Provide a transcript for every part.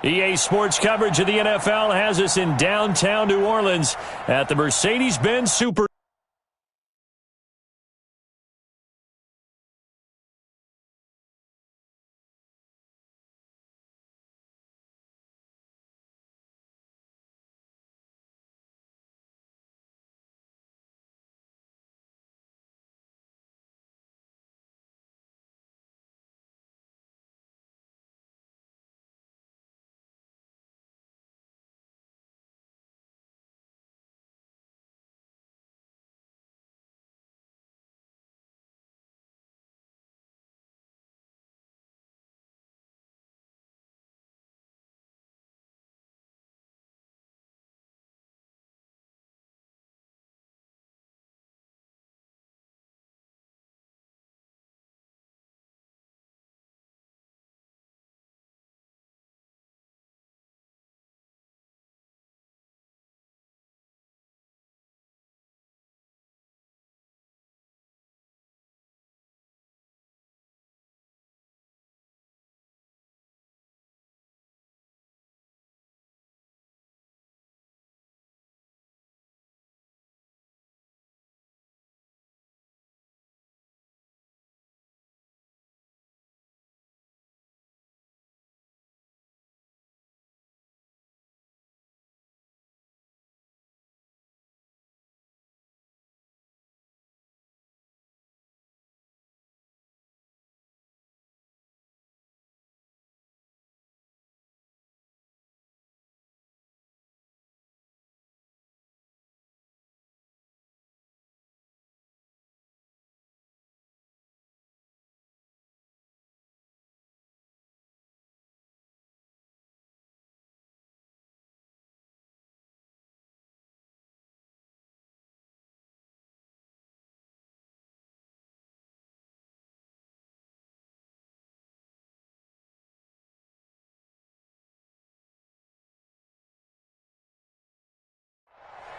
EA Sports coverage of the NFL has us in downtown New Orleans at the Mercedes-Benz Super.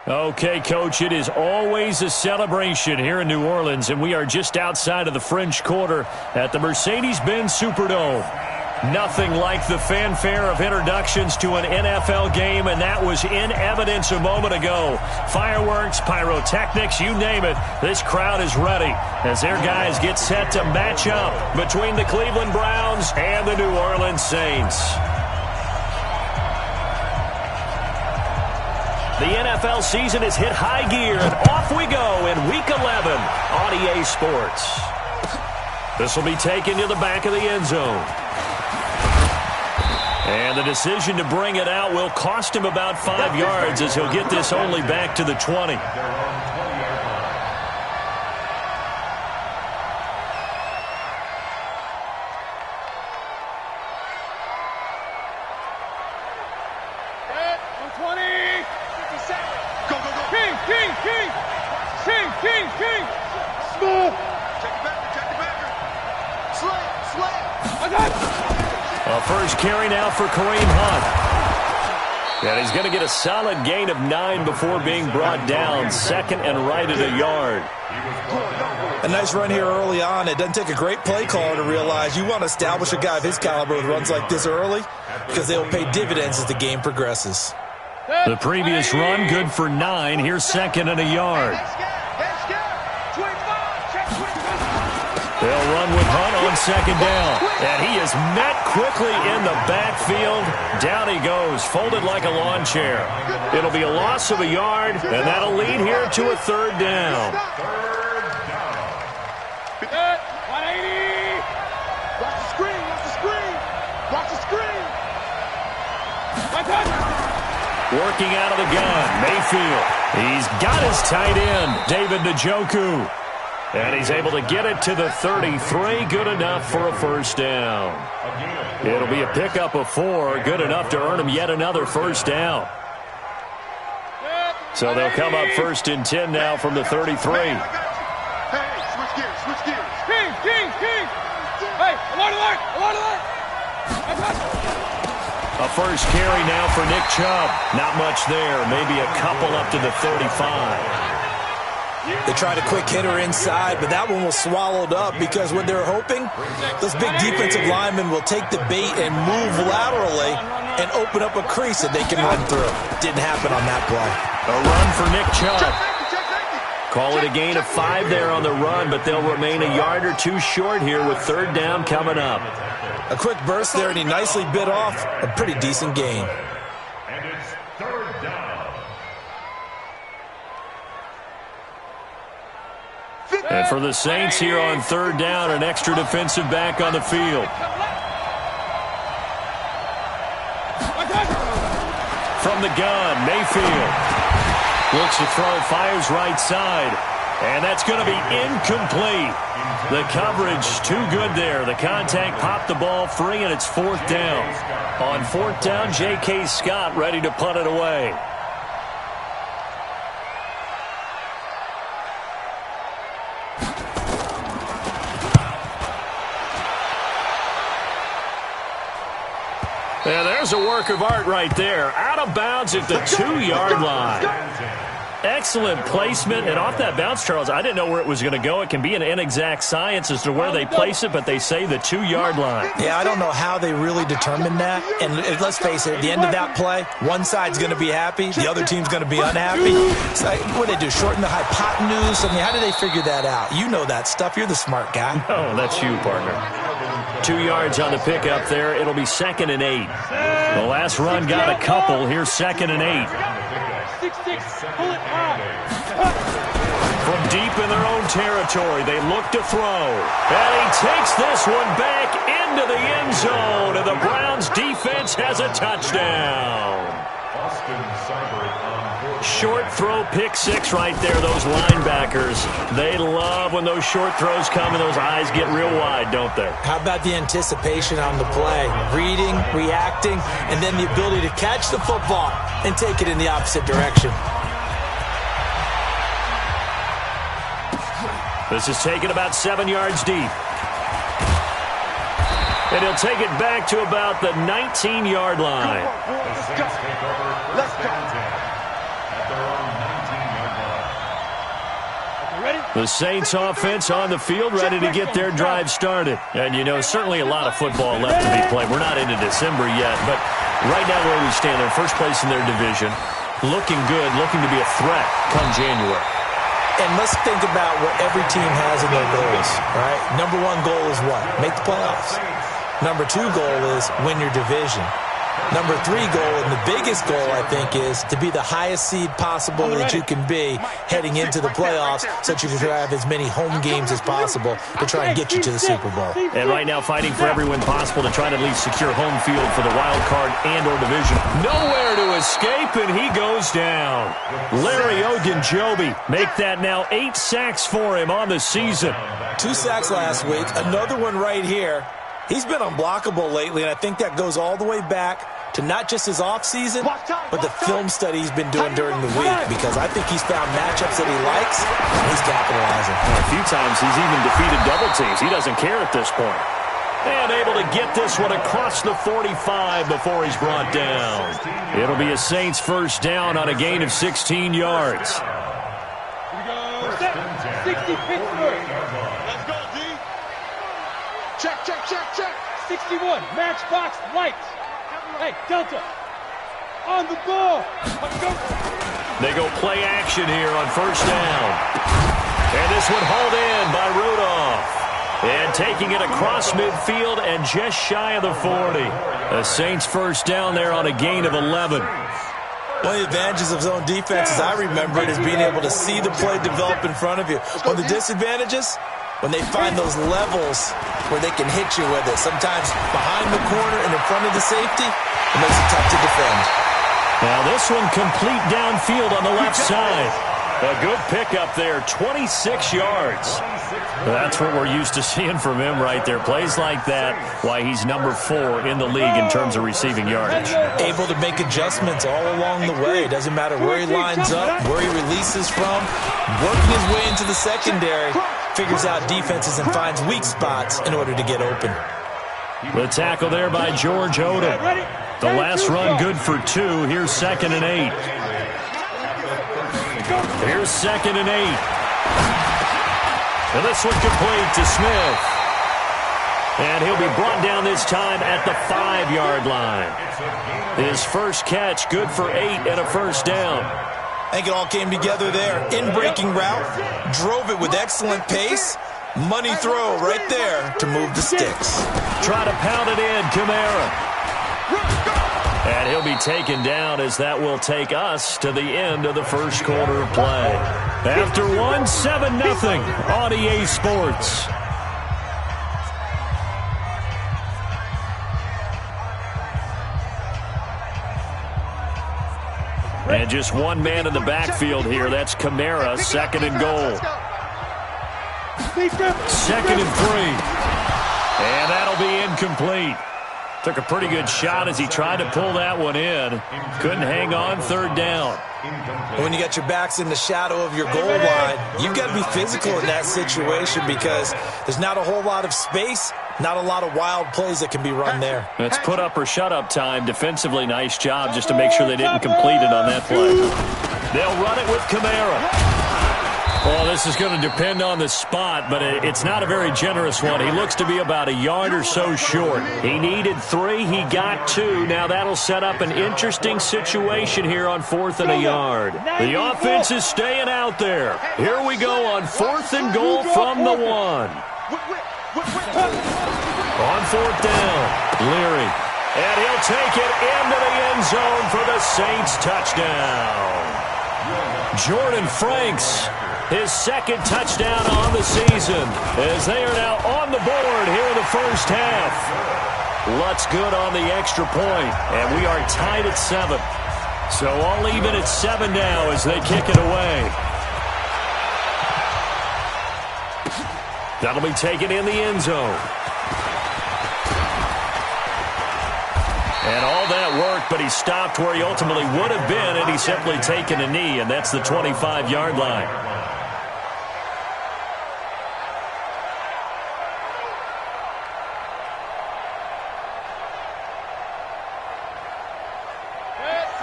Okay, Coach, it is always a celebration here in New Orleans, and we are just outside of the French Quarter at the Mercedes-Benz Superdome. Nothing like the fanfare of introductions to an NFL game, and that was in evidence a moment ago. Fireworks, pyrotechnics, you name it, this crowd is ready as their guys get set to match up between the Cleveland Browns and the New Orleans Saints. The NFL season has hit high gear, and off we go in Week 11 on EA Sports. This will be taken to the back of the end zone. And the decision to bring it out will cost him about 5 yards as he'll get this only back to the 20. A first carry now for Kareem Hunt. And he's going to get a solid gain of 9 before being brought down. Second and right at a yard. A nice run here early on. It doesn't take a great play caller to realize you want to establish a guy of his caliber with runs like this early because they'll pay dividends as the game progresses. The previous run good for 9. Here's second and a yard. They'll run with Hunt on second down. And he is met quickly in the backfield. Down he goes, folded like a lawn chair. It'll be a loss of a yard, and that'll lead here to a third down. 180. Watch the screen, watch the screen. Watch the screen. Working out of the gun, Mayfield. He's got his tight end, David Njoku. And he's able to get it to the 33, good enough for a first down. It'll be a pickup of 4, good enough to earn him yet another first down. So they'll come up first and 10 now from the 33. Hey, switch gears, switch gears. King. Hey, alert. A first carry now for Nick Chubb. Not much there, maybe a couple up to the 35. They tried a quick hitter inside, but that one was swallowed up because what they're hoping, those big defensive linemen will take the bait and move laterally and open up a crease that they can run through. Didn't happen on that play. A run for Nick Chubb. Call it a gain of 5 there on the run, but they'll remain a yard or two short here with third down coming up. A quick burst there, and he nicely bit off a pretty decent gain. And it's third down. And for the Saints here on third down, an extra defensive back on the field. From the gun, Mayfield looks to throw, fires right side, and that's going to be incomplete. The coverage too good there. The contact popped the ball free, and it's fourth down. On fourth down, J.K. Scott ready to punt it away. Yeah, there's a work of art right there. Out of bounds at the 2-yard line. Excellent placement. And off that bounce, Charles, I didn't know where it was going to go. It can be an inexact science as to where they place it, but they say the 2-yard line. Yeah, I don't know how they really determined that. And let's face it, at the end of that play, one side's going to be happy, the other team's going to be unhappy. It's like, what do they do, shorten the hypotenuse? I mean, how do they figure that out? You know that stuff. You're the smart guy. Oh, that's you, partner. 2 yards on the pickup there. It'll be 2nd and 8. The last run got a couple. Here's 2nd and 8. 6-6, pull it high. From deep in their own territory, they look to throw. And he takes this one back into the end zone. And the Browns defense has a touchdown. Short throw, pick 6 right there, those linebackers. They love when those short throws come and those eyes get real wide, don't they? How about the anticipation on the play? Reading, reacting, and then the ability to catch the football and take it in the opposite direction. This is taken about 7 yards deep. And he'll take it back to about the 19-yard line. Let's go. The Saints offense on the field ready to get their drive started. And, you know, certainly a lot of football left to be played. We're not into December yet, but right now where we stand, they're first place in their division. Looking good, looking to be a threat come January. And let's think about what every team has in their goals, right? Number 1 goal is what? Make the playoffs. Number 2 goal is win your division. Number 3 goal, and the biggest goal, I think, is to be the highest seed possible that you can be heading into the playoffs so that you can have as many home games as possible to try and get you to the Super Bowl. And right now fighting for every win possible to try to at least secure home field for the wild card and or division. Nowhere to escape, and he goes down. Larry Ogunjobi make that now 8 sacks for him on the season. 2 sacks last week, another one right here. He's been unblockable lately, and I think that goes all the way back to not just his offseason, but the film study he's been doing during the week, because I think he's found matchups that he likes, and he's capitalizing. And a few times he's even defeated double teams. He doesn't care at this point. And able to get this one across the 45 before he's brought down. It'll be a Saints first down on a gain of 16 yards. Here we go. 60 Pittsburgh. Let's go, D. Check, check, check, check. 61, matchbox, lights. Hey, Delta, on the ball. Let's go. They go play action here on first down. And this one hauled in by Rudolph. And taking it across midfield and just shy of the 40. The Saints first down there on a gain of 11. One of the advantages of zone defense, as I remember it, is being able to see the play develop in front of you. One of the disadvantages, when they find those levels where they can hit you with it, sometimes behind the corner and in front of the safety, it makes it tough to defend. Now this one complete downfield on the left side. A good pickup there, 26 yards. That's what we're used to seeing from him right there. Plays like that, why he's number 4 in the league in terms of receiving yardage. Able to make adjustments all along the way. Doesn't matter where he lines up, where he releases from. Working his way into the secondary, figures out defenses and finds weak spots in order to get open. The tackle there by George Odom. The last run good for 2. Here's 2nd and 8. Here's 2nd and 8. And this one complete to Smith. And he'll be brought down this time at the 5-yard line. His first catch, good for 8 and a first down. I think it all came together there. In-breaking route, drove it with excellent pace. Money throw right there to move the sticks. Try to pound it in, Kamara. And he'll be taken down as that will take us to the end of the first quarter of play. After 7-0 on EA Sports. And just one man in the backfield here. That's Kamara, 2nd and goal. 2nd and 3. And that'll be incomplete. Took a pretty good shot as he tried to pull that one in. Couldn't hang on, 3rd down. When you got your backs in the shadow of your goal line, you've got to be physical in that situation because there's not a whole lot of space, not a lot of wild plays that can be run there. It's put up or shut up time. Defensively, nice job just to make sure they didn't complete it on that play. They'll run it with Kamara. Well, this is going to depend on the spot, but it's not a very generous one. He looks to be about a yard or so short. He needed 3. He got 2. Now that'll set up an interesting situation here on 4th and a yard. The offense is staying out there. Here we go on 4th and goal from the 1. On 4th down, Leary. And he'll take it into the end zone for the Saints touchdown. Jordan Franks. His 2nd touchdown on the season as they are now on the board here in the first half. Lutz good on the extra point, and we are tied at 7. So all even at 7 now as they kick it away. That'll be taken in the end zone. And all that worked, but he stopped where he ultimately would have been, and he's simply taken a knee, and that's the 25-yard line.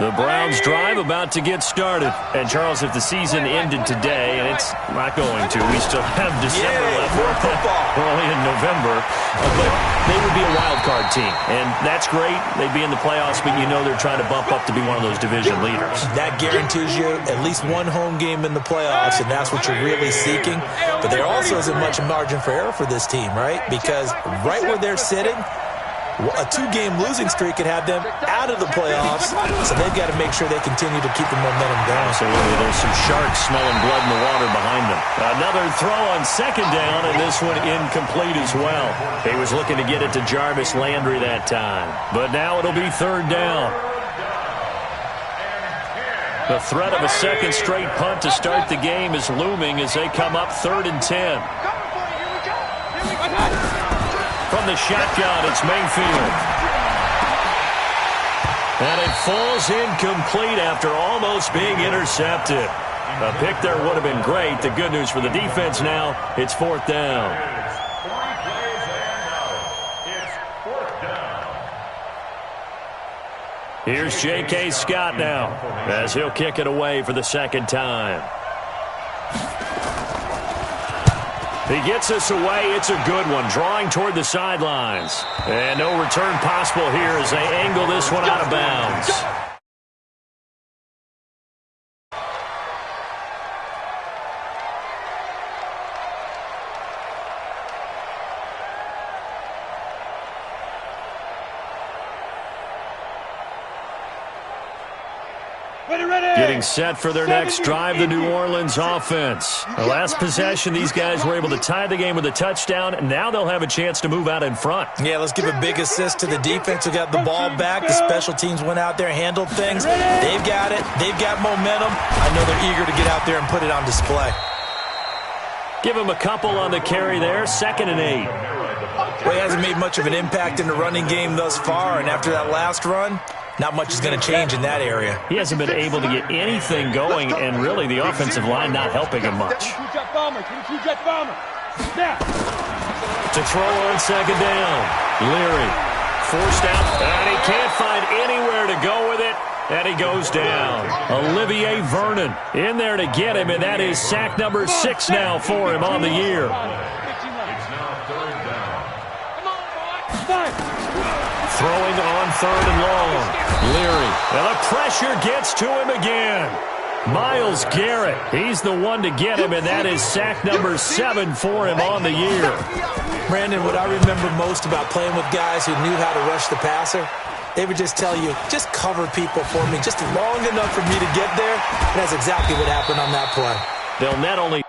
The Browns drive about to get started. And, Charles, if the season ended today, and it's not going to, we still have December left. We're only in November. But they would be a wild card team. And that's great. They'd be in the playoffs, but you know they're trying to bump up to be one of those division leaders. That guarantees you at least one home game in the playoffs, and that's what you're really seeking. But there also isn't much margin for error for this team, right? Because right where they're sitting, a 2-game losing streak could have them out of the playoffs, so they've got to make sure they continue to keep the momentum going. Absolutely. There's some sharks smelling blood in the water behind them. Another throw on 2nd down, and this one incomplete as well. He was looking to get it to Jarvis Landry that time. But now it'll be 3rd down. The threat of a 2nd straight punt to start the game is looming as they come up 3rd and 10. From the shotgun, it's Mayfield. And it falls incomplete after almost being intercepted. A pick there would have been great. The good news for the defense now, it's 4th down. Here's J.K. Scott now as he'll kick it away for the 2nd time. He gets us away. It's a good one. Drawing toward the sidelines. And no return possible here as they angle this one out of bounds. Getting set for their next drive, the New Orleans offense. The last possession, these guys were able to tie the game with a touchdown. Now they'll have a chance to move out in front. Yeah, let's give a big assist to the defense who got the ball back. The special teams went out there, handled things. They've got it. They've got momentum. I know they're eager to get out there and put it on display. Give him a couple on the carry there. 2nd and 8. Well, he hasn't made much of an impact in the running game thus far, and after that last run, not much is going to change in that area. He hasn't been able to get anything going, and really the offensive line not helping him much. To throw on 2nd down. Leary forced out, and he can't find anywhere to go with it, and he goes down. Olivier Vernon in there to get him, and that is sack number 6 now for him on the year. Throwing on 3rd and long. Leary. And the pressure gets to him again. Myles Garrett, he's the one to get him, and that is sack number 7 for him on the year. Brandon, what I remember most about playing with guys who knew how to rush the passer, they would just tell you, just cover people for me, just long enough for me to get there. And that's exactly what happened on that play. They'll not only...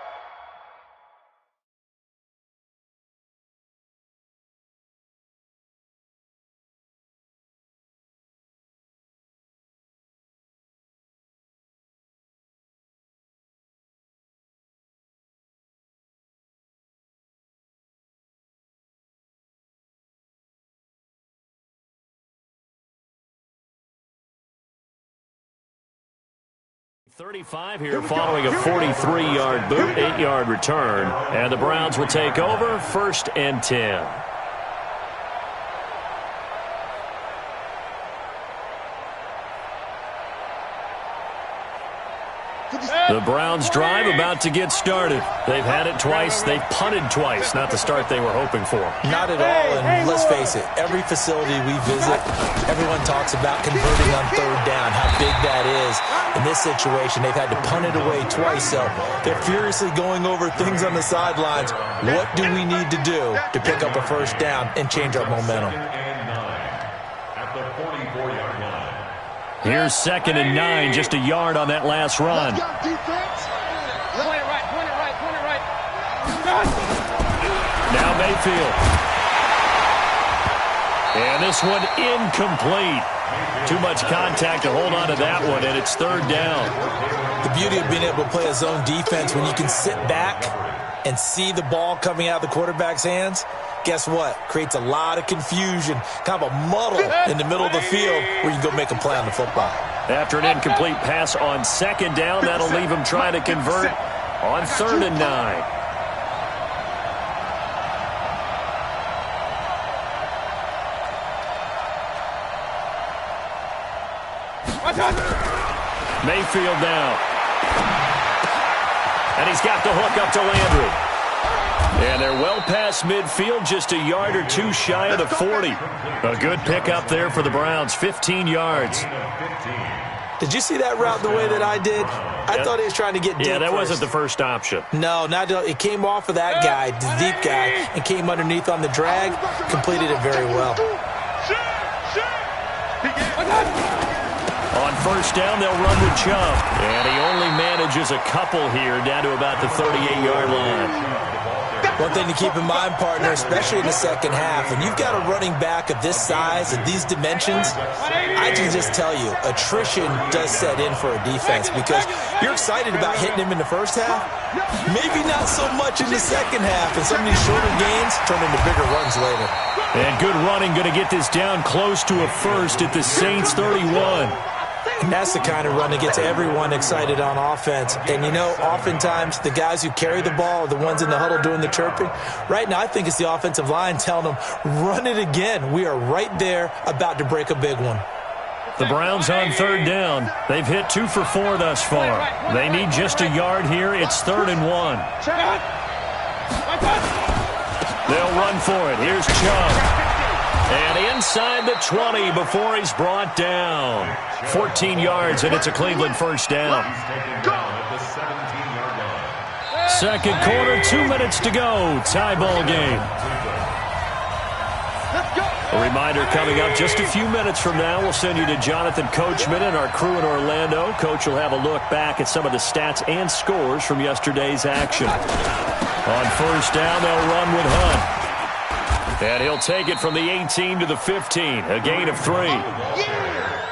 .35 here following a 43-yard boot, 8-yard return. And the Browns will take over 1st and 10. The Browns drive about to get started. They've had it twice. They've punted twice. Not the start they were hoping for. Not at all, and let's face it, every facility we visit, everyone talks about converting on 3rd down, how big that is. In this situation, they've had to punt it away twice, so they're furiously going over things on the sidelines. What do we need to do to pick up a 1st down and change our momentum? At the 44-yard line. Here's 2nd and 9, just a yard on that last run. Point it right. Now Mayfield. And this one incomplete. Too much contact to hold on to that one, and it's 3rd down. The beauty of being able to play a zone defense when you can sit back and see the ball coming out of the quarterback's hands, guess what? Creates a lot of confusion, kind of a muddle in the middle of the field where you can go make a play on the football. After an incomplete pass on 2nd down, that'll leave him trying to convert on 3rd and 9. Mayfield now. And he's got the hook up to Landry. And they're well past midfield, just a yard or two shy of the 40. A good pickup there for the Browns, 15 yards. Did you see that route the way that I did? I thought he was trying to get deep. Yeah, that first. wasn't the first option. No, it came off of that guy, the deep guy, and came underneath on the drag, completed it very well. On 1st down, they'll run with Chubb. And he only manages a couple here down to about the 38-yard line. One thing to keep in mind, partner, especially in the second half, when you've got a running back of this size and these dimensions, I can just tell you, attrition does set in for a defense because you're excited about hitting him in the first half, maybe not so much in the second half, and some of these shorter gains turn into bigger runs later. And good running, going to get this down close to a 1st at the Saints 31. And that's the kind of run that gets everyone excited on offense. And, you know, oftentimes the guys who carry the ball are the ones in the huddle doing the chirping. Right now, I think it's the offensive line telling them, run it again. We are right there about to break a big one. The Browns on 3rd down. They've hit 2 for 4 thus far. They need just a yard here. It's 3rd and 1. They'll run for it. Here's Chubb. And inside the 20 before he's brought down. 14 yards, and it's a Cleveland 1st down. 2nd quarter, 2 minutes to go. Tie ball game. A reminder coming up just a few minutes from now. We'll send you to Jonathan Coachman and our crew in Orlando. Coach will have a look back at some of the stats and scores from yesterday's action. On 1st down, they'll run with Hunt. And he'll take it from the 18 to the 15, a gain of 3.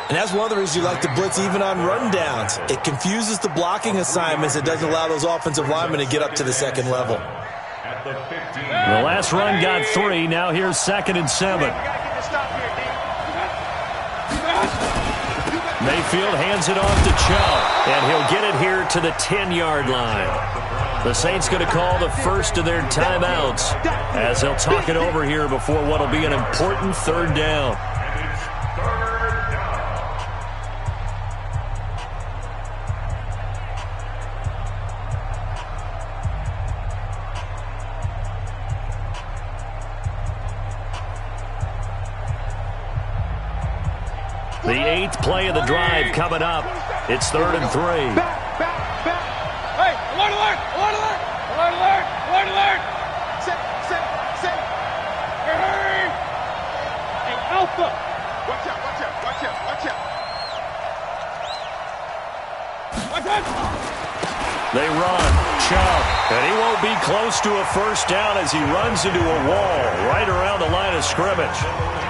And that's one of the reasons you like to blitz even on rundowns. It confuses the blocking assignments. It doesn't allow those offensive linemen to get up to the second level. The last run got 3. Now here's 2nd and 7. Mayfield hands it off to Chubb, and he'll get it here to the 10-yard line. The Saints going to call the first of their timeouts as they'll talk it over here before what will be an important 3rd down. The 8th play of the drive coming up. It's 3rd and 3. Hey, alert, alert, alert, alert, alert, alert, alert, alert. Sit. Hey, Alpha. Watch out. They run. Chubb. And he won't be close to a first down as he runs into a wall right around the line of scrimmage.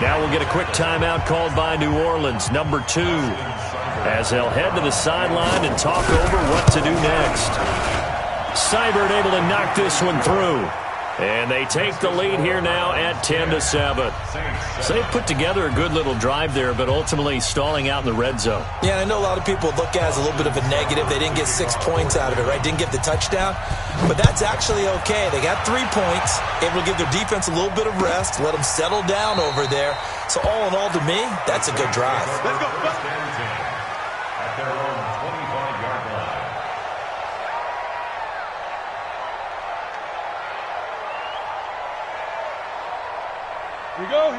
Now we'll get a quick timeout called by New Orleans, number 2, as they'll head to the sideline and talk over what to do next. Seibert able to knock this one through. And they take the lead here now at 10-7. So they put together a good little drive there, but ultimately stalling out in the red zone. Yeah, I know a lot of people look at it as a little bit of a negative. They didn't get 6 points out of it, right? Didn't get the touchdown. But that's actually okay. They got 3 points. Able to give their defense a little bit of rest, let them settle down over there. So all in all, to me, that's a good drive. Let's go. At their own 25-yard line.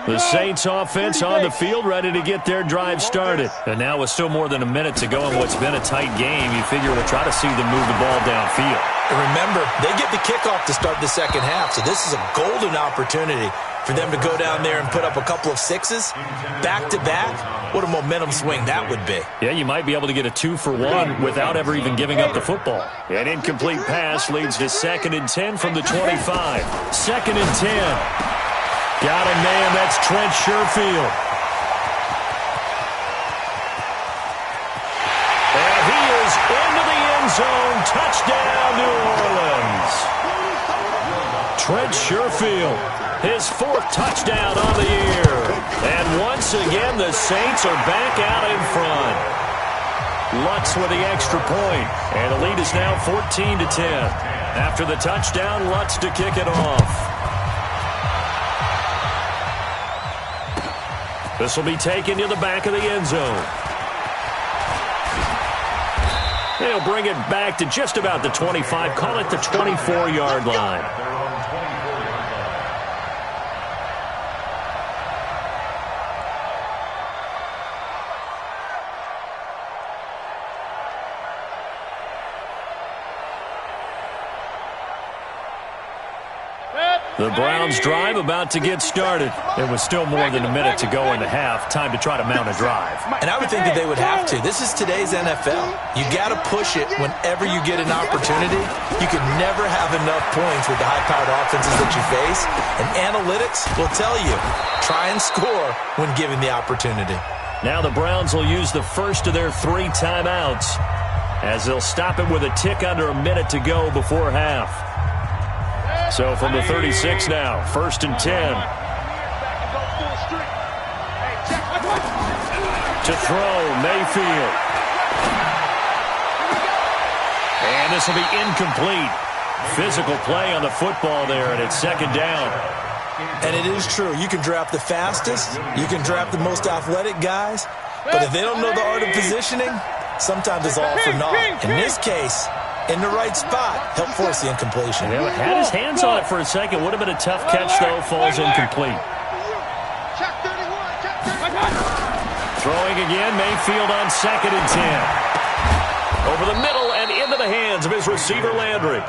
The Saints offense on the field, ready to get their drive started. And now with still more than a minute to go in what's been a tight game, you figure we'll try to see them move the ball downfield. And remember, they get the kickoff to start the second half, so this is a golden opportunity for them to go down there and put up a couple of 6s back-to-back. What a momentum swing that would be. Yeah, you might be able to get a 2-for-1 without ever even giving up the football. An incomplete pass leads to 2nd and 10 from the 25. 2nd and 10. Got a man, that's Trent Sherfield. And he is into the end zone. Touchdown, New Orleans. Trent Sherfield, his 4th touchdown on the year. And once again, the Saints are back out in front. Lutz with the extra point. And the lead is now 14-10. After the touchdown, Lutz to kick it off. This will be taken to the back of the end zone. They'll bring it back to just about the 25. Call it the 24-yard line. The Browns drive about to get started. There was still more than a minute to go in the half. Time to try to mount a drive. And I would think that they would have to. This is today's NFL. You got to push it whenever you get an opportunity. You can never have enough points with the high-powered offenses that you face. And analytics will tell you, try and score when given the opportunity. Now the Browns will use the first of their 3 timeouts as they'll stop it with a tick under a minute to go before half. So from the 36 now, 1st and 10. To throw, Mayfield. And this will be incomplete. Physical play on the football there, and it's 2nd down. And it is true. You can draft the fastest. You can draft the most athletic guys. But if they don't know the art of positioning, sometimes it's all for naught. In this case, in the right spot, help force the incompletion. Yeah, had his hands on it for a second. Would have been a tough catch, though. Falls incomplete. Throwing again, Mayfield on 2nd and 10. Over the middle and into the hands of his receiver, Landry.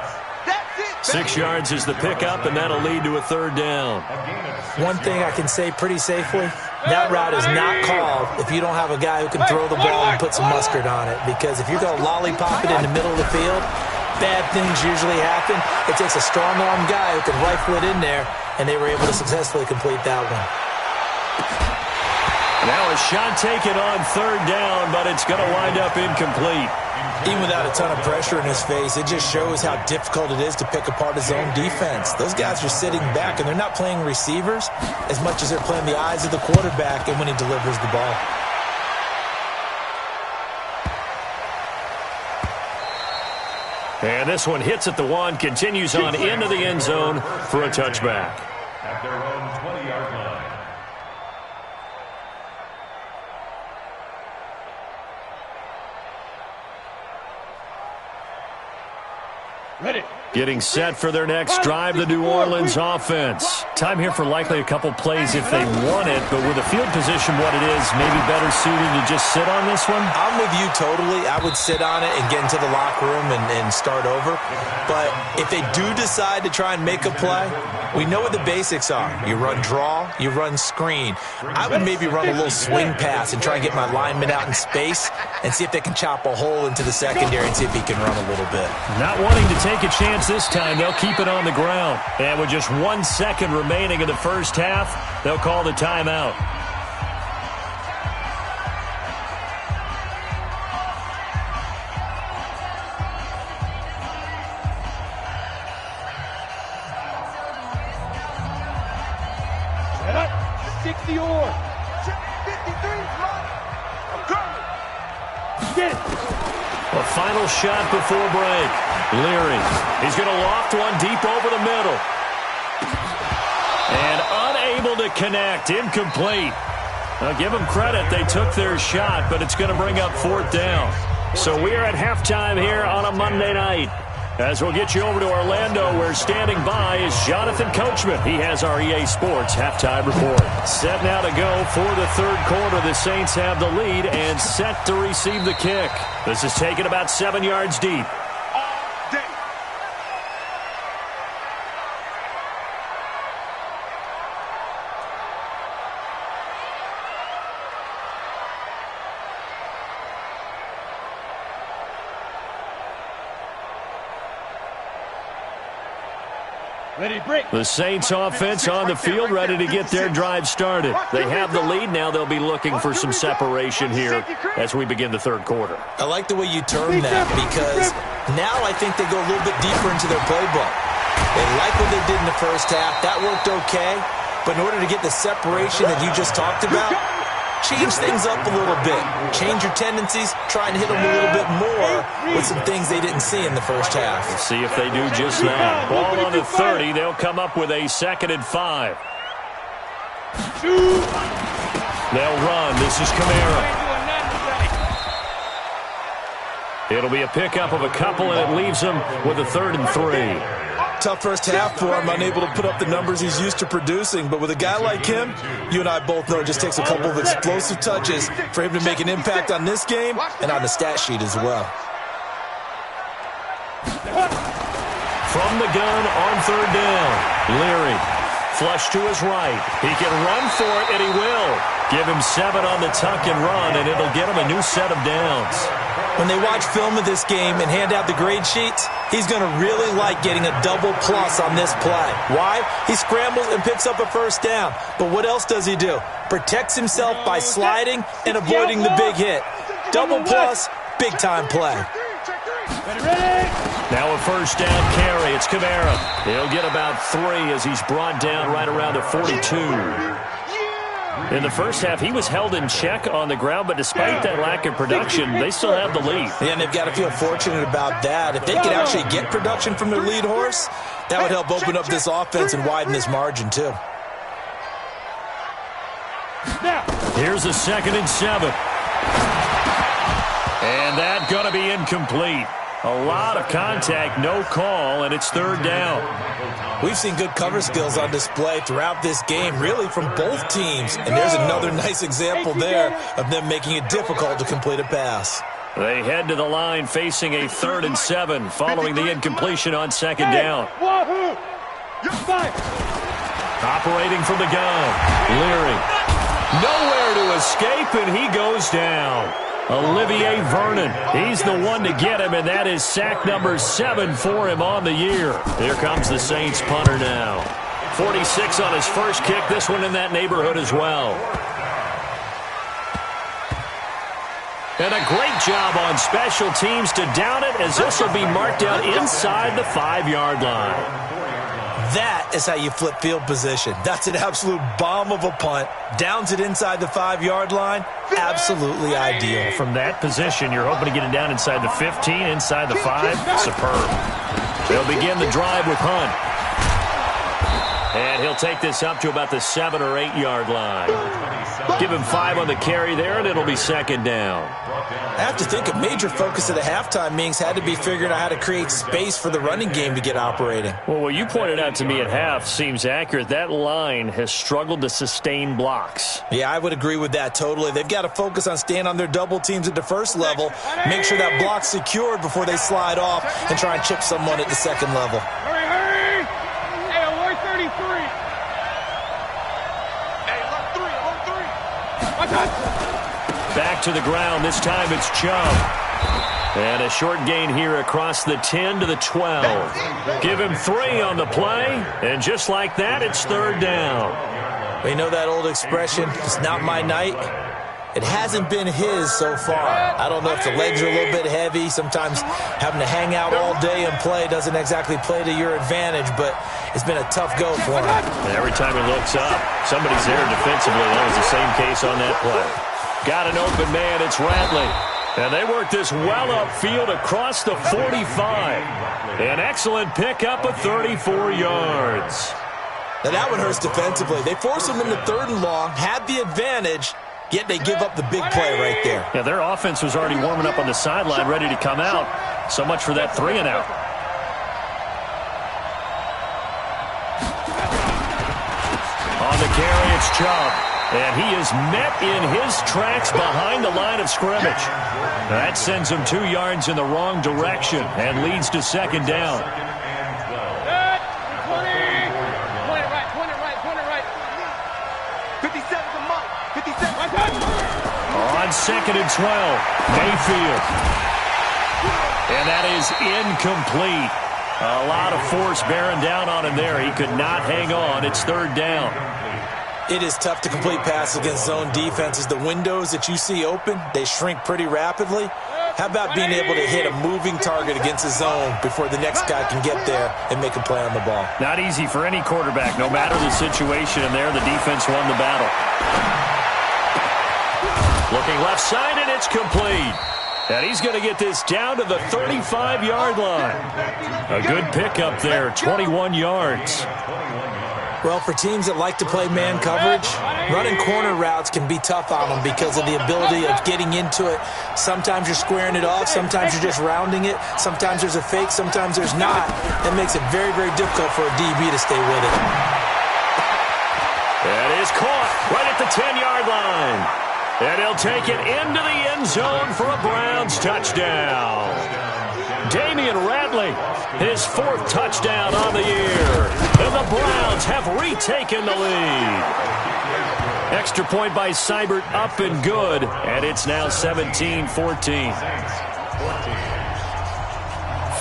6 yards is the pickup, and that'll lead to a 3rd down. One thing I can say pretty safely, that route is not called if you don't have a guy who can throw the ball and put some mustard on it. Because if you're going to lollipop it in the middle of the field, bad things usually happen. It takes a strong-arm guy who can rifle it in there, and they were able to successfully complete that one. Now a shot taken on 3rd down, but it's going to wind up incomplete. Even without a ton of pressure in his face, it just shows how difficult it is to pick apart his own defense. Those guys are sitting back, and they're not playing receivers as much as they're playing the eyes of the quarterback and when he delivers the ball. And this one hits at the 1, continues on into the end zone for a touchback. At their own 20-yard line. Ready. Getting set for their next drive, the New Orleans offense. Time here for likely a couple plays if they want it, but with the field position what it is, maybe better suited to just sit on this one? I'm with you totally. I would sit on it and get into the locker room and start over. But if they do decide to try and make a play, we know what the basics are. You run draw, you run screen. I would maybe run a little swing pass and try and get my lineman out in space and see if they can chop a hole into the secondary and see if he can run a little bit. Not wanting to take a chance this time, they'll keep it on the ground. And with just 1 second remaining in the first half, they'll call the timeout. Set up. 60 or. Check 53. I'm coming. Get it. A final shot before break. Leary. He's going to loft one deep over the middle. And unable to connect. Incomplete. Now give them credit. They took their shot, but it's going to bring up 4th down. So we are at halftime here on a Monday night. As we'll get you over to Orlando, where standing by is Jonathan Coachman. He has our EA Sports halftime report. Set now to go for the third quarter. The Saints have the lead and set to receive the kick. This is taken about 7 yards deep. The Saints offense on the field, ready to get their drive started. They have the lead. Now they'll be looking for some separation here as we begin the third quarter. I like the way you term that because now I think they go a little bit deeper into their playbook. They like what they did in the first half. That worked okay. But in order to get the separation that you just talked about, change things up a little bit. Change your tendencies. Try and hit them a little bit more with some things they didn't see in the first half. Let's see if they do just that. Ball on the 30. They'll come up with a 2nd and 5. They'll run. This is Kamara. It'll be a pickup of a couple, and it leaves them with a 3rd and 3. Tough first half for him, unable to put up the numbers he's used to producing. But with a guy like him, you and I both know it just takes a couple of explosive touches for him to make an impact on this game and on the stat sheet as well. From the gun on 3rd down, Leary. Flush to his right. He can run for it, and he will. Give him 7 on the tuck and run, and it'll get him a new set of downs. When they watch film of this game and hand out the grade sheets, he's going to really like getting a double plus on this play. Why? He scrambles and picks up a 1st down. But what else does he do? Protects himself by sliding and avoiding the big hit. Double plus, big-time play. Now a 1st down carry. It's Kamara. He'll get about 3 as he's brought down right around the 42. In the first half, he was held in check on the ground, but despite that lack of production, they still have the lead. Yeah, and they've got to feel fortunate about that. If they could actually get production from their lead horse, that would help open up this offense and widen this margin, too. Here's a 2nd and 7. And that's going to be incomplete. A lot of contact, no call, and it's 3rd down. We've seen good cover skills on display throughout this game, really from both teams. And there's another nice example there of them making it difficult to complete a pass. They head to the line facing a 3rd and 7 following the incompletion on 2nd down. Operating from the gun, Leary. Nowhere to escape, and he goes down. Olivier Vernon, he's the one to get him, and that is sack number 7 for him on the year. Here comes the Saints punter now. 46 on his first kick, this one in that neighborhood as well. And a great job on special teams to down it, as this will be marked out inside the 5-yard line. That is how you flip field position. That's an absolute bomb of a punt. Downs it inside the 5-yard line. Absolutely ideal. From that position, you're hoping to get it down inside the 15, inside the 5. Superb. They'll begin the drive with Hunt. And he'll take this up to about the 7 or 8 yard line. Give him 5 on the carry there, and it'll be second down. I have to think a major focus of the halftime meetings had to be figuring out how to create space for the running game to get operating. Well, what you pointed out to me at half seems accurate. That line has struggled to sustain blocks. Yeah, I would agree with that totally. They've got to focus on staying on their double teams at the first level, make sure that block's secured before they slide off and try and chip someone at the second level. Hurry, hurry! Hey, alert 33. Hey, alert 3, alert 3. Back to the ground. This time it's Chubb. And a short gain here across the 10 to the 12. Give him 3 on the play. And just like that, it's third down. We know that old expression, it's not my night. It hasn't been his so far. I don't know if the legs are a little bit heavy. Sometimes having to hang out all day and play doesn't exactly play to your advantage, but it's been a tough go for him. And every time he looks up, somebody's there defensively. That was the same case on that play. Got an open man. It's Ratley. And they work this well upfield across the 45. An excellent pickup of 34 yards. Now that one hurts defensively. They force him into 3rd and long, had the advantage, yet they give up the big play right there. Yeah, their offense was already warming up on the sideline, ready to come out. So much for that 3-and-out. On the carry, it's Chubb. And he is met in his tracks behind the line of scrimmage. That sends him 2 yards in the wrong direction and leads to second down. 20 right. 57 to Mike. 57. On second and 12, Mayfield. And that is incomplete. A lot of force bearing down on him there. He could not hang on. It's third down. It is tough to complete passes against zone defenses. The windows that you see open, they shrink pretty rapidly. How about being able to hit a moving target against a zone before the next guy can get there and make a play on the ball? Not easy for any quarterback, no matter the situation, and there the defense won the battle. Looking left side, and it's complete. And he's going to get this down to the 35-yard line. A good pickup there, 21 yards. Well, for teams that like to play man coverage, running corner routes can be tough on them because of the ability of getting into it. Sometimes you're squaring it off. Sometimes you're just rounding it. Sometimes there's a fake. Sometimes there's not. That makes it very, very difficult for a DB to stay with it. That is caught right at the 10-yard line. And he'll take it into the end zone for a Browns touchdown. Damian Ratley, his 4th touchdown on the year. And the Browns have retaken the lead. Extra point by Seibert, up and good. And it's now 17-14.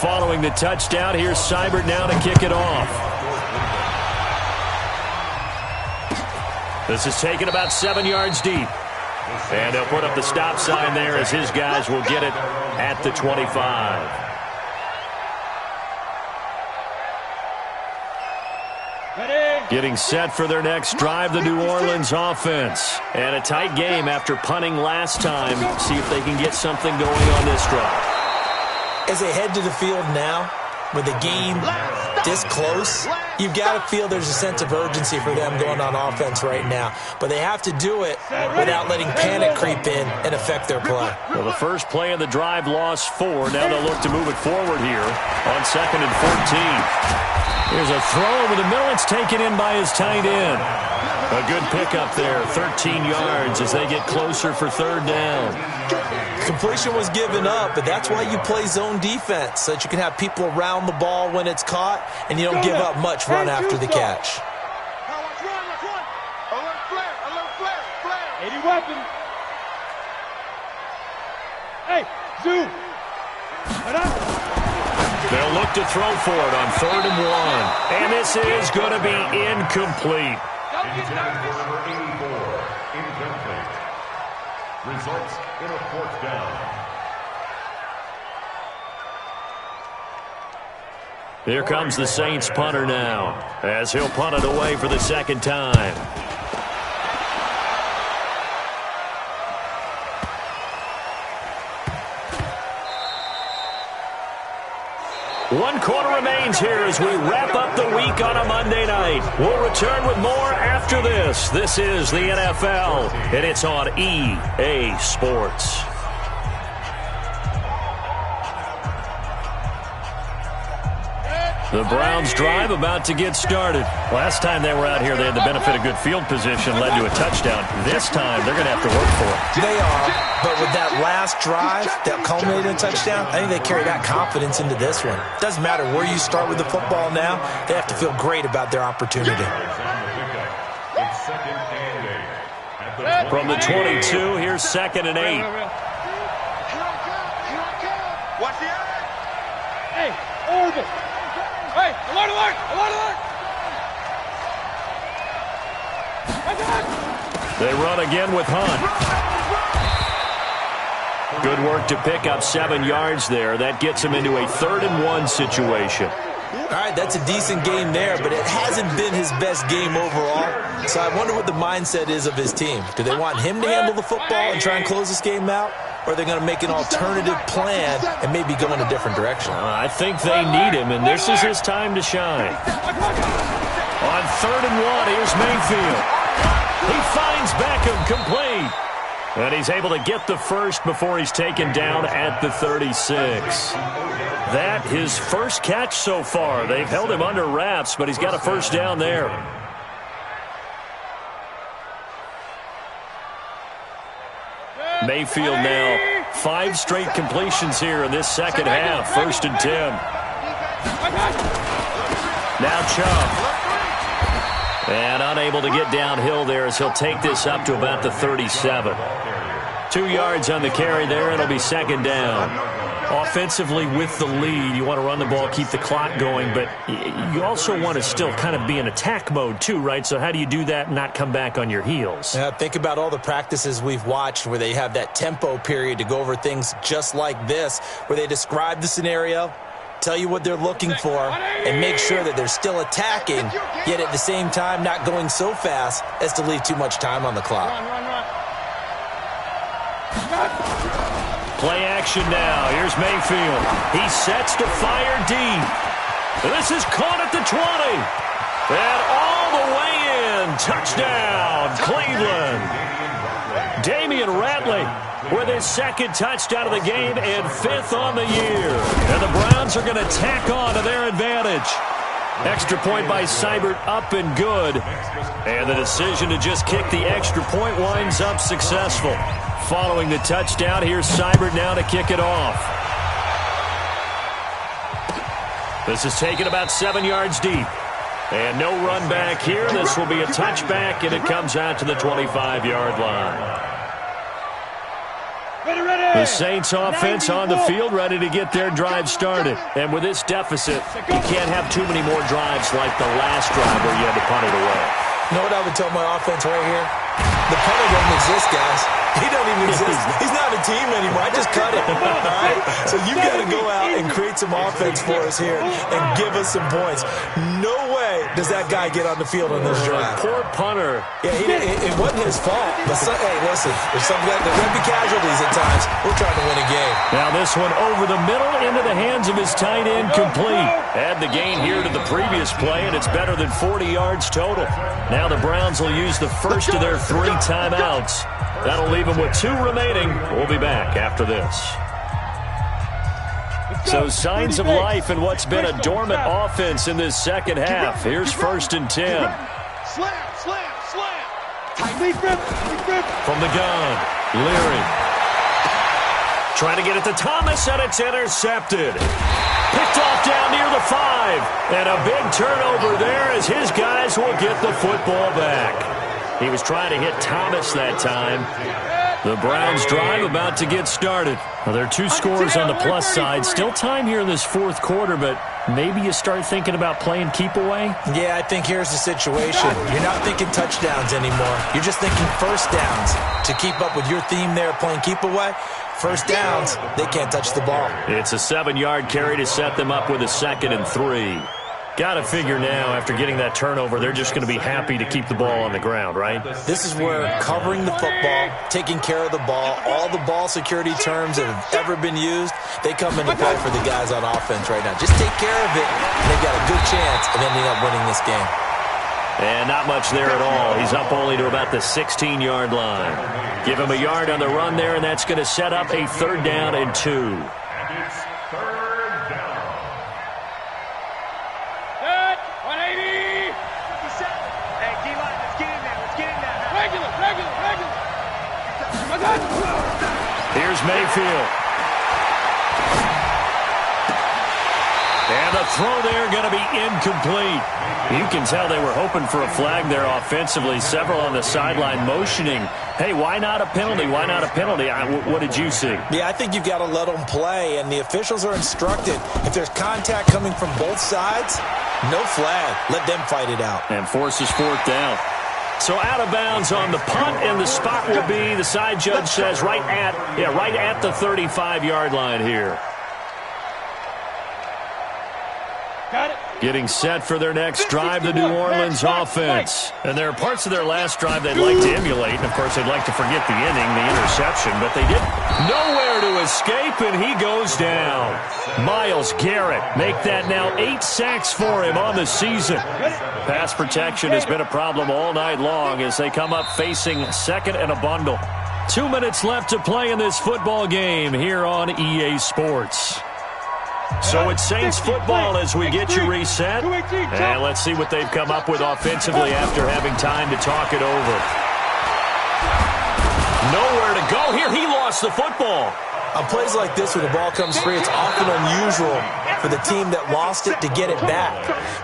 Following the touchdown, here's Seibert now to kick it off. This is taken about 7 yards deep. And they'll put up the stop sign there as his guys will get it at the 25. Getting set for their next drive, the New Orleans offense. And a tight game after punting last time. See if they can get something going on this drive. As they head to the field now, with the game this close, you've got to feel there's a sense of urgency for them going on offense right now. But they have to do it without letting panic creep in and affect their play. Well, the first play of the drive lost 4. Now they'll look to move it forward here on 2nd and 14. Here's a throw over the middle. It's taken in by his tight end. A good pickup there, 13 yards as they get closer for third down. Completion was given up, but that's why you play zone defense, so that you can have people around the ball when it's caught, and you don't give up much run after the catch. 80 weapon. Hey, zoom. They'll look to throw for it on 3rd and 1. And this is going to be incomplete. Number 84, incomplete. Results in a 4th down. Here comes the Saints punter now, as he'll punt it away for the 2nd time. 1 quarter remains here as we wrap up the week on a Monday night. We'll return with more after this. This is the NFL, and it's on EA Sports. The Browns drive about to get started. Last time they were out here, they had the benefit of good field position, led to a touchdown. This time, they're going to have to work for it. They are, but with that last drive that culminated in a touchdown, I think they carry that confidence into this one. Doesn't matter where you start with the football now, they have to feel great about their opportunity. From the 22, here's 2nd and 8. Watch the eye. Hey, Orville. Hey, alert, alert, alert, alert! They run again with Hunt. Good work to pick up 7 yards there. That gets him into a 3rd and 1 situation. All right, that's a decent game there, but it hasn't been his best game overall. So I wonder what the mindset is of his team. Do they want him to handle the football and try and close this game out? Or are they going to make an alternative plan and maybe go in a different direction? I think they need him, and this is his time to shine. On 3rd and 1, here's Mayfield. He finds Beckham complete. And he's able to get the first before he's taken down at the 36. That his first catch so far. They've held him under wraps, but he's got a first down there. Mayfield now 5 straight completions here in this second half. 1st and 10. Now Chubb. And unable to get downhill there as he'll take this up to about the 37. 2 yards on the carry there. It'll be 2nd down. Offensively with the lead, you want to run the ball, keep the clock going, but you also want to still kind of be in attack mode too, right? So how do you do that and not come back on your heels? Think about all the practices we've watched where they have that tempo period to go over things just like this, where they describe the scenario, tell you what they're looking for, and make sure that they're still attacking, yet at the same time not going so fast as to leave too much time on the clock. Play action now. Here's Mayfield. He sets to fire deep. This is caught at the 20. And all the way in. Touchdown, Cleveland. Damian Ratley with his 2nd touchdown of the game and 5th on the year. And the Browns are going to tack on to their advantage. Extra point by Seibert up and good. And the decision to just kick the extra point winds up successful. Following the touchdown, here's Seibert now to kick it off. This is taken about 7 yards deep. And no run back here. This will be a touchback, and it comes out to the 25-yard line. The Saints offense on the field, ready to get their drive started. And with this deficit, you can't have too many more drives like the last drive where you had to punt it away. You know what I would tell my offense right here? The punter doesn't exist, guys. He doesn't even exist. He's not a team anymore. I just cut him. All right? So you got to go out and create some offense for us here and give us some points. No way does that guy get on the field on this drive. Poor punter. Yeah, it wasn't his fault. But hey, listen, there's there's going to be casualties at times. We're trying to win a game. Now this one over the middle into the hands of his tight end, complete. Add the gain here to the previous play, and it's better than 40 yards total. Now the Browns will use the first of their 3 timeouts. That'll leave them with 2 remaining. We'll be back after this. So signs of life in what's been a dormant offense in this second half. Here's 1st and 10. Slam, slam, slam. Tight grip. From the gun, Leary. Trying to get it to Thomas, and it's intercepted. Picked off down near the 5. And a big turnover there as his guys will get the football back. He was trying to hit Thomas that time. The Browns drive about to get started. Well, there are 2 scores on the plus side. Still time here in this 4th quarter, but maybe you start thinking about playing keep away? Yeah, I think here's the situation. You're not thinking touchdowns anymore. You're just thinking first downs. To keep up with your theme there, playing keep away, first downs, they can't touch the ball. It's a 7-yard carry to set them up with a 2nd and 3. Got to figure now, after getting that turnover, they're just going to be happy to keep the ball on the ground, right? This is where covering the football, taking care of the ball, all the ball security terms that have ever been used, they come into play for the guys on offense right now. Just take care of it, and they've got a good chance of ending up winning this game. And not much there at all. He's up only to about the 16-yard line. Give him a yard on the run there, and that's going to set up a 3rd down and 2. And it's 3rd down. Set. 180. 57. Hey, D-line, let's get in there. Let's get in there. Regular. My God. Here's Mayfield. And the throw there going to be incomplete. You can tell they were hoping for a flag there offensively. Several on the sideline motioning, hey, why not a penalty? Why not a penalty? What did you see? Yeah, I think you've got to let them play, and the officials are instructed. If there's contact coming from both sides, no flag. Let them fight it out. And forces 4th down. So out of bounds on the punt, and the spot will be, the side judge says, right at the 35-yard line here. Got it. Getting set for their next drive, the New Orleans offense. And there are parts of their last drive they'd like to emulate. And, of course, they'd like to forget the inning, the interception. But they did nowhere to escape, and he goes down. Myles Garrett make that now 8 sacks for him on the season. Pass protection has been a problem all night long as they come up facing 2nd and a bundle. 2 minutes left to play in this football game here on EA Sports. So it's Saints football as we get you reset. And let's see what they've come up with offensively after having time to talk it over. Nowhere to go here. He lost the football. On plays like this, when the ball comes free, it's often unusual for the team that lost it to get it back.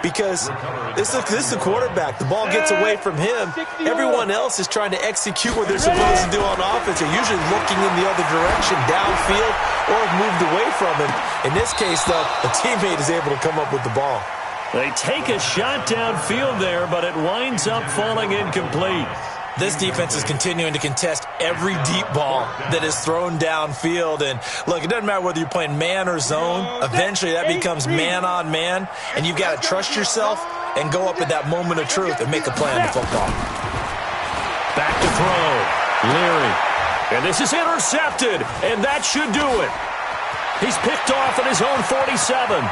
Because this is the quarterback. The ball gets away from him. Everyone else is trying to execute what they're supposed to do on offense. They're usually looking in the other direction, downfield, or have moved away from him. In this case, though, a teammate is able to come up with the ball. They take a shot downfield there, but it winds up falling incomplete. This defense is continuing to contest every deep ball that is thrown downfield. And, look, it doesn't matter whether you're playing man or zone. Eventually, that becomes man-on-man, and you've got to trust yourself and go up at that moment of truth and make a play on the football. Back to throw. Leary. And this is intercepted, and that should do it. He's picked off at his own 47.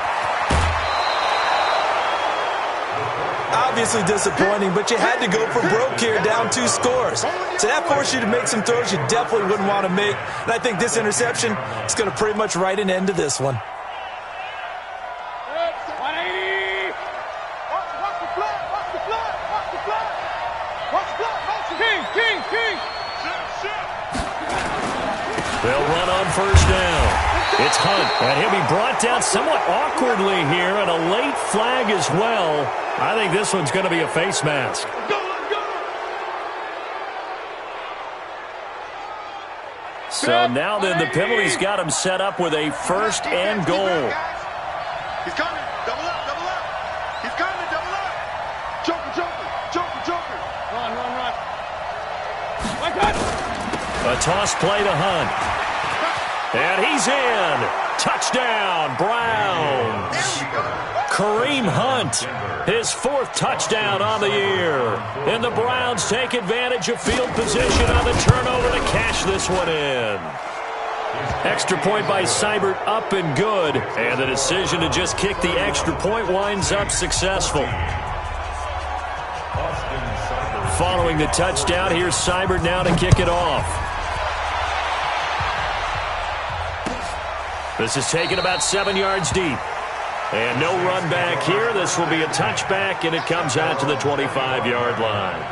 Obviously disappointing, but you had to go for broke here, down 2 scores. So that forced you to make some throws you definitely wouldn't want to make. And I think this interception is going to pretty much write an end to this one. 180. Watch the flag. King. They'll run on 1st down. It's Hunt, and he'll be brought down somewhat awkwardly here, and a late flag as well. I think this one's going to be a face mask. So now then, the penalty's got him set up with a 1st and goal. He's coming. Double up. He's coming. Double up. Joker. Run. My God. A toss play to Hunt. And he's in. Touchdown, Browns. Kareem Hunt, his 4th touchdown on the year. And the Browns take advantage of field position on the turnover to cash this one in. Extra point by Seibert, up and good. And the decision to just kick the extra point winds up successful. Following the touchdown, here's Seibert now to kick it off. This is taken about 7 yards deep. And no run back here. This will be a touchback, and it comes out to the 25-yard line.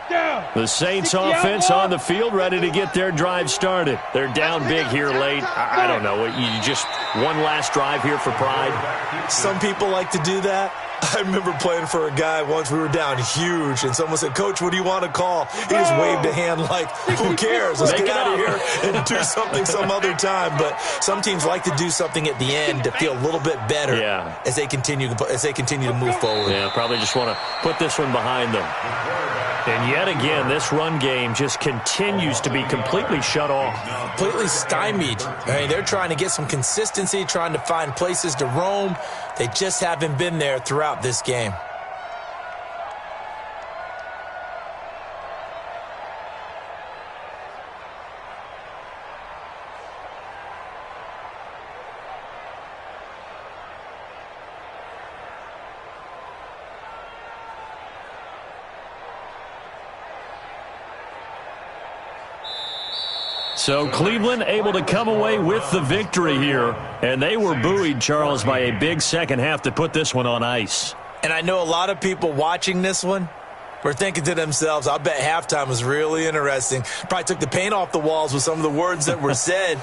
Down. The Saints offense on the field, ready to get their drive started. They're down big here late. I don't know. You just one last drive here for pride. Some people like to do that. I remember playing for a guy once. We were down huge, and someone said, "Coach, what do you want to call?" He just waved a hand like, who cares? Let's get out of here and do something some other time. But some teams like to do something at the end to feel a little bit better as they continue to move forward. Yeah, probably just want to put this one behind them. And yet again, this run game just continues to be completely shut off. Completely stymied. I mean, they're trying to get some consistency, trying to find places to roam. They just haven't been there throughout this game. So Cleveland able to come away with the victory here. And they were buoyed, Charles, by a big second half to put this one on ice. And I know a lot of people watching this one were thinking to themselves, I bet halftime was really interesting. Probably took the paint off the walls with some of the words that were said.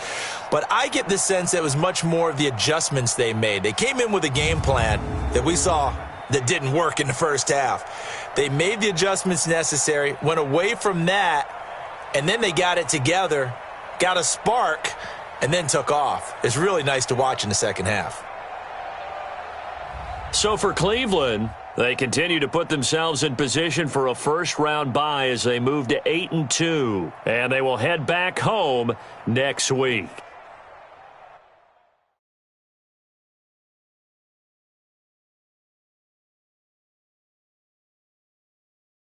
But I get the sense that it was much more of the adjustments they made. They came in with a game plan that we saw that didn't work in the first half. They made the adjustments necessary, went away from that, and then they got it together, got a spark, and then took off. It's really nice to watch in the second half. So for Cleveland, they continue to put themselves in position for a first-round bye as they move to 8-2. And they will head back home next week.